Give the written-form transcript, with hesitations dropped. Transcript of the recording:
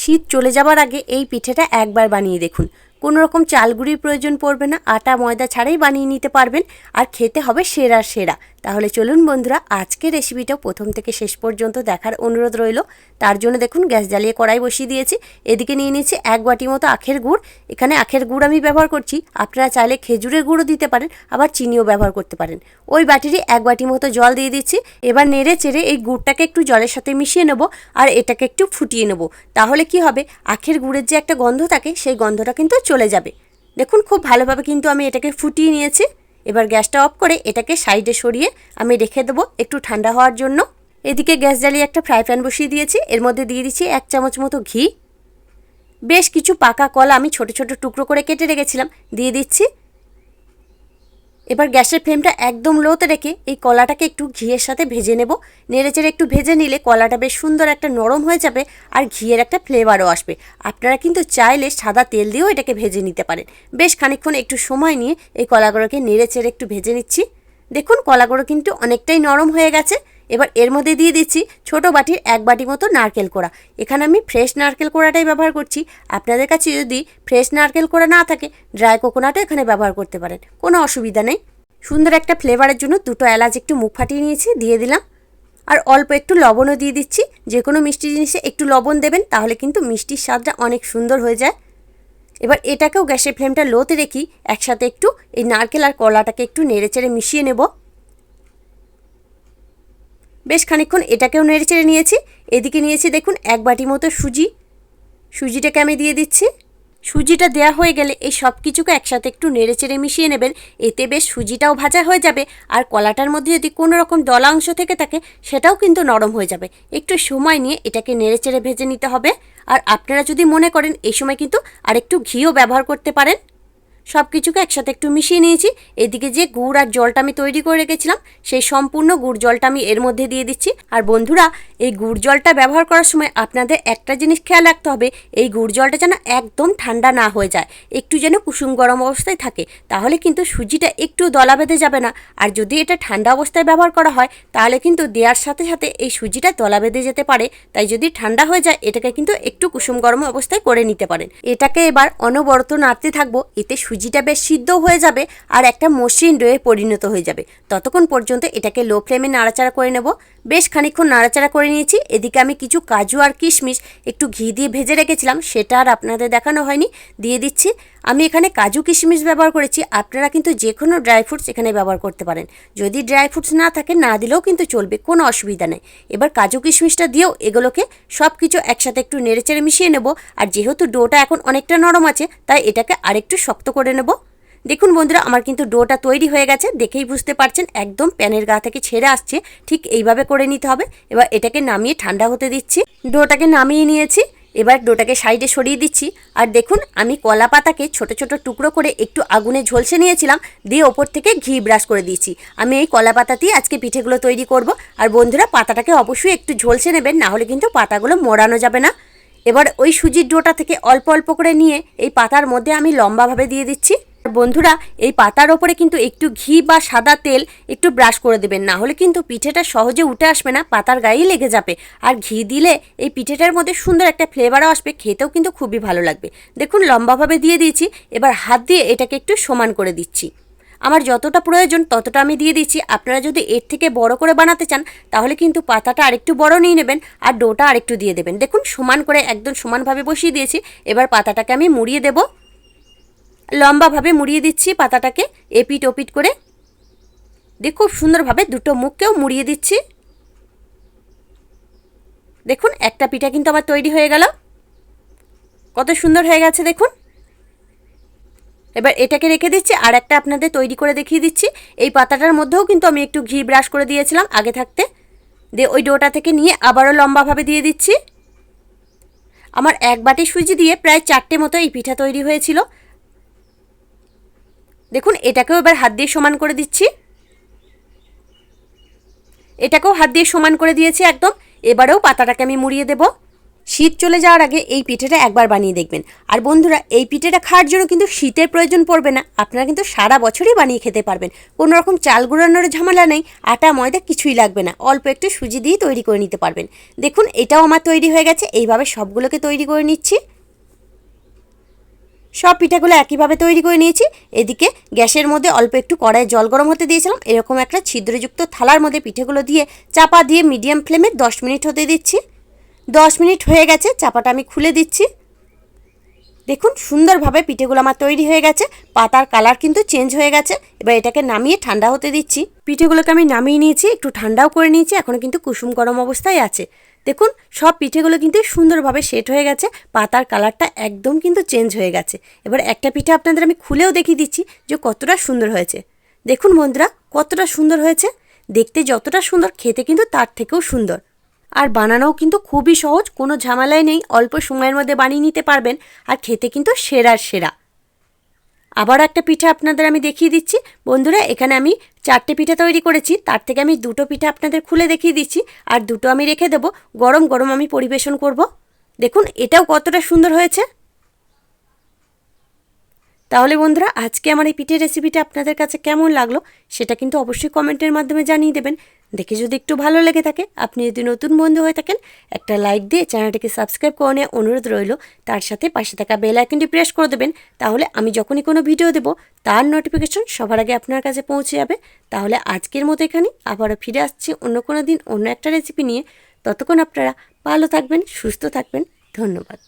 শীত চলে যাবার আগে এই পিঠেটা একবার বানিয়ে দেখুন। কোনো রকম চাল গুঁড়ির প্রয়োজন পড়বে না, আটা ময়দা ছাড়াই বানিয়ে নিতে পারবেন, আর খেতে হবে সেরার সেরা। তাহলে চলুন বন্ধুরা, আজকের রেসিপিটা প্রথম থেকে শেষ পর্যন্ত দেখার অনুরোধ রইল। তার জন্য দেখুন গ্যাস জ্বালিয়ে কড়াই বসিয়ে দিয়েছি। এদিকে নিয়ে নিয়েছি 1 বাটি মতো আখের গুড়। এখানে আখের গুড় আমি ব্যবহার করছি, আপনারা চাইলে খেজুরের গুঁড়ও দিতে পারেন, আবার চিনিও ব্যবহার করতে পারেন। ওই বাটিরই 1 বাটি মতো জল দিয়ে দিচ্ছি। এবার নেড়ে চেড়ে এই গুড়টাকে একটু জলের সাথে মিশিয়ে নেব, আর এটাকে একটু ফুটিয়ে নেব। তাহলে কি হবে, আখের গুড়ের যে একটা গন্ধ থাকে সেই গন্ধটা কিন্তু চলে যাবে। দেখুন খুব ভালোভাবে কিন্তু আমি এটাকে ফুটিয়ে নিয়েছি। এবার গ্যাসটা অফ করে এটাকে সাইডে সরিয়ে আমি রেখে দেবো একটু ঠান্ডা হওয়ার জন্য। এদিকে গ্যাস জ্বালিয়ে একটা ফ্রাই প্যান বসিয়ে দিয়েছি। এর মধ্যে দিয়ে দিচ্ছি 1 চামচ মতো ঘি। বেশ কিছু পাকা কলা আমি ছোট ছোট টুকরো করে কেটে রেখেছিলাম, দিয়ে দিচ্ছি। এবার গ্যাসের ফ্লেমটা একদম লোতে রেখে এই কলাটাকে একটু ঘিয়ের সাথে ভেজে নেব। নেড়েচেড়ে একটু ভেজে নিলে কলাটা বেশ সুন্দর একটা নরম হয়ে যাবে, আর ঘিয়ের একটা ফ্লেভারও আসবে। আপনারা কিন্তু চাইলে সাদা তেল দিয়েও এটাকে ভেজে নিতে পারেন। বেশ খানিকক্ষণ একটু সময় নিয়ে এই কলাগুলোকে নেড়েচেড়ে একটু ভেজে নিচ্ছি। দেখুন কলাগুলো কিন্তু অনেকটাই নরম হয়ে গেছে। এবার এর মধ্যে দিয়ে দিচ্ছি ছোট বাটির 1 বাটি মতো নারকেল কোড়া। এখানে আমি ফ্রেশ নারকেল কোড়াটাই ব্যবহার করছি। আপনাদের কাছে যদি ফ্রেশ নারকেল কোড়া না থাকে, ড্রাই কোকোনাটও এখানে ব্যবহার করতে পারেন, কোনো অসুবিধা নেই। সুন্দর একটা ফ্লেভারের জন্য 2টো এলাচ একটু মুখ ফাটিয়ে নিয়েছি, দিয়ে দিলাম। আর অল্প একটু লবণও দিয়ে দিচ্ছি। যে কোনো মিষ্টি জিনিসে একটু লবণ দেবেন, তাহলে কিন্তু মিষ্টির স্বাদটা অনেক সুন্দর হয়ে যায়। এবার এটাকেও গ্যাসের ফ্লেমটা লোতে রেখি একসাথে একটু এই নারকেল আর কলাটাকে একটু নেড়েচেড়ে মিশিয়ে নেব। বেশ খানিকক্ষণ এটাকেও নেড়েচেড়ে নিয়েছি। এদিকে নিয়েছি দেখুন 1 বাটি মতো সুজি। সুজিটাকে আমি দিয়ে দিচ্ছি। সুজিটা দেওয়া হয়ে গেলে এই সব কিছুকে একসাথে একটু নেড়েচেড়ে মিশিয়ে নেবেন। এতে বেশ সুজিটাও ভাজা হয়ে যাবে, আর কলাটার মধ্যে যদি কোনো রকম দলা অংশ থেকে থাকে সেটাও কিন্তু নরম হয়ে যাবে। একটু সময় নিয়ে এটাকে নেড়েচেড়ে ভেজে নিতে হবে। আর আপনারা যদি মনে করেন এই সময় কিন্তু আরেকটু ঘিও ব্যবহার করতে পারেন। সব কিছুকে একসাথে একটু মিশিয়ে নিয়েছি। এদিকে যে গুড় আর জলটা আমি তৈরি করে রেখেছিলাম, সেই সম্পূর্ণ গুড় জলটা আমি এর মধ্যে দিয়ে দিচ্ছি। আর বন্ধুরা, এই গুড় জলটা ব্যবহার করার সময় আপনাদের একটা জিনিস খেয়াল রাখতে হবে, এই গুড় জলটা যেন একদম ঠান্ডা না হয়ে যায়, একটু যেন কুসুম গরম অবস্থায় থাকে। তাহলে কিন্তু সুজিটা একটু দলা বেঁধে যাবে না। আর যদি এটা ঠান্ডা অবস্থায় ব্যবহার করা হয়, তাহলে কিন্তু দেওয়ার সাথে সাথে এই সুজিটা দলা বেঁধে যেতে পারে। তাই যদি ঠান্ডা হয়ে যায়, এটাকে কিন্তু একটু কুসুম গরম অবস্থায় করে নিতে পারেন। এটাকে এবার অনবরত নাড়তে থাকবো। এতে সুজিটা বেশ সিদ্ধ হয়ে যাবে, আর একটা মসৃণ ডোয়ে পরিণত হয়ে যাবে। ততক্ষণ পর্যন্ত এটাকে লো ফ্লেমে নাড়াচাড়া করে নেব। বেশ খানিকক্ষণ নাড়াচাড়া করে নিয়েছি। এদিকে আমি কিছু কাজু আর কিশমিশ একটু ঘি দিয়ে ভেজে রেখেছিলাম, সেটা আর আপনাদের দেখানো হয়নি, দিয়ে দিচ্ছি। আমি এখানে কাজু কিশমিশ ব্যবহার করেছি, আপনারা কিন্তু যে কোনো ড্রাই ফ্রুটস এখানে ব্যবহার করতে পারেন। যদি ড্রাই ফ্রুটস না থাকে, না দিলেও কিন্তু চলবে, কোনো অসুবিধা নেই। এবার কাজু কিশমিশটা দিয়েও এগুলোকে সব কিছু একসাথে একটু নেড়েচেড়ে মিশিয়ে নেব। আর যেহেতু ডোটা এখন অনেকটা নরম আছে, তাই এটাকে আরেকটু শক্ত করে নেব। দেখুন বন্ধুরা, আমার কিন্তু ডোটা তৈরি হয়ে গেছে, দেখেই বুঝতে পারছেন একদম প্যানের গা থেকে ছেড়ে আসছে। ঠিক এইভাবে করে নিতে হবে। এবার এটাকে নামিয়ে ঠান্ডা হতে দিচ্ছি। ডোটাকে নামিয়ে নিয়েছি। এবার ডোটাকে সাইডে সরিয়ে দিচ্ছি। আর দেখুন, আমি কলা পাতাকে ছোট ছোট টুকরো করে একটু আগুনে ঝলসে নিয়েছিলাম, দিয়ে ওপর থেকে ঘি ব্রাশ করে দিয়েছি। আমি এই কলা পাতাতেই আজকে পিঠেগুলো তৈরি করব। আর বন্ধুরা, পাতাটাকে অবশ্যই একটু ঝলসে নেবেন, না হলে কিন্তু পাতাগুলো মোড়ানো যাবে না। এবার ওই সুজির ডোটা থেকে অল্প অল্প করে নিয়ে এই পাতার মধ্যে আমি লম্বাভাবে দিয়ে দিচ্ছি। বন্ধুরা, এই পাতার ওপরে কিন্তু একটু ঘি বা সাদা তেল একটু ব্রাশ করে দেবেন, না হলে কিন্তু পিঠেটা সহজে উঠে আসবে না, পাতার গায়েই লেগে যাবে। আর ঘি দিলে এই পিঠেটার মধ্যে সুন্দর একটা ফ্লেভারও আসবে, খেতেও কিন্তু খুবই ভালো লাগবে। দেখুন লম্বাভাবে দিয়ে দিয়েছি। এবার হাত দিয়ে এটাকে একটু সমান করে দিচ্ছি। আমার যতটা প্রয়োজন ততটা আমি দিয়ে দিচ্ছি। আপনারা যদি এর থেকে বড় করে বানাতে চান, তাহলে কিন্তু পাতাটা আরেকটু বড় নিয়ে নেবেন, আর ডোটা আরেকটু দিয়ে দেবেন। দেখুন সমান করে একদম সমানভাবে বসিয়ে দিয়েছি। এবার পাতাটাকে আমি মুড়িয়ে দেব। লম্বাভাবে মুড়িয়ে দিচ্ছি পাতাটাকে, এপিট ওপিট করে। দেখুন সুন্দরভাবে দুটো মুখকেও মুড়িয়ে দিচ্ছি। দেখুন একটা পিঠা কিন্তু আমার তৈরি হয়ে গেল, কত সুন্দর হয়ে গেছে দেখুন। এবার এটাকে রেখে দিচ্ছি। আর একটা আপনাদের তৈরি করে দেখিয়ে দিচ্ছি। এই পাতাটার মধ্যেও কিন্তু আমি একটু ঘি ব্রাশ করে দিয়েছিলাম আগে থাকতে, দিয়ে ওই ডোটা থেকে নিয়ে আবারও লম্বাভাবে দিয়ে দিচ্ছি। আমার 1 বাটি সুজি দিয়ে প্রায় 4টে মতো এই পিঠা তৈরি হয়েছিল। দেখুন এটাকেও এবার হাত দিয়ে সমান করে দিচ্ছি। এটাকেও হাত দিয়ে সমান করে দিয়েছি একদম। এবারেও পাতাটাকে আমি মুড়িয়ে দেব। শীত চলে যাওয়ার আগে এই পিঠেটা একবার বানিয়ে দেখবেন। আর বন্ধুরা, এই পিঠেটা খাওয়ার জন্য কিন্তু শীতের প্রয়োজন পড়বে না, আপনারা কিন্তু সারা বছরই বানিয়ে খেতে পারবেন। কোনো রকম চাল গুঁড়ানোর ঝামেলা নেই, আটা ময়দা কিছুই লাগবে না, অল্প একটু সুজি দিয়ে তৈরি করে নিতে পারবেন। দেখুন এটাও আমার তৈরি হয়ে গেছে। এইভাবে সবগুলোকে তৈরি করে নিচ্ছি। সব পিঠাগুলো একইভাবে তৈরি করে নিয়েছি। এদিকে গ্যাসের মধ্যে অল্প একটু কড়াইয়ে জল গরম হতে দিয়েছিলাম। এরকম একটা ছিদ্রযুক্ত থালার মধ্যে পিঠেগুলো দিয়ে চাপা দিয়ে মিডিয়াম ফ্লেমে 10 মিনিট হতে দিচ্ছি। 10 মিনিট হয়ে গেছে, চাপাটা আমি খুলে দিচ্ছি। দেখুন সুন্দরভাবে পিঠেগুলো আমার তৈরি হয়ে গেছে, পাতার কালার কিন্তু চেঞ্জ হয়ে গেছে। এবার এটাকে নামিয়ে ঠান্ডা হতে দিচ্ছি। পিঠেগুলোকে আমি নামিয়ে নিয়েছি, একটু ঠান্ডাও করে নিয়েছি, এখনও কিন্তু কুসুম গরম অবস্থায় আছে। দেখুন সব পিঠেগুলো কিন্তু সুন্দরভাবে সেট হয়ে গেছে, পাতার কালারটা একদম কিন্তু চেঞ্জ হয়ে গেছে। এবার একটা পিঠে আপনাদের আমি খুলেও দেখিয়ে দিচ্ছি যে কতটা সুন্দর হয়েছে। দেখুন বন্ধুরা কতটা সুন্দর হয়েছে, দেখতে যতটা সুন্দর খেতে কিন্তু তার থেকেও সুন্দর। আর বানানোও কিন্তু খুবই সহজ, কোনো ঝামেলাই নেই, অল্প সময়ের মধ্যে বানিয়ে নিতে পারবেন। আর খেতে কিন্তু সেরার সেরা। আবার একটা পিঠা আপনাদের আমি দেখিয়ে দিচ্ছি। বন্ধুরা এখানে আমি 4টে পিঠা তৈরি করেছি, তার থেকে আমি 2টো পিঠা আপনাদের খুলে দেখিয়ে দিচ্ছি, আর 2টো আমি রেখে দেবো, গরম গরম আমি পরিবেশন করব। দেখুন এটাও কতটা সুন্দর হয়েছে। তাহলে বন্ধুরা আজকে আমার এই পিঠের রেসিপিটা আপনাদের কাছে কেমন লাগলো সেটা কিন্তু অবশ্যই কমেন্টের মাধ্যমে জানিয়ে দেবেন। দেখে যদি একটু ভালো লেগে থাকে, আপনি যদি নতুন বন্ধু হয়ে থাকেন, একটা লাইক দিয়ে চ্যানেলটিকে সাবস্ক্রাইব করে নেওয়ার অনুরোধ রইল। তার সাথে পাশে থাকা বেল আইকনটি প্রেস করে দেবেন, তাহলে আমি যখনই কোনো ভিডিও দেব তার নোটিফিকেশন সবার আগে আপনার কাছে পৌঁছে যাবে। তাহলে আজকের মতো এখানে আবারও ফিরে আসছি অন্য কোনো দিন অন্য একটা রেসিপি নিয়ে। ততক্ষণ আপনারা ভালো থাকবেন, সুস্থ থাকবেন। ধন্যবাদ।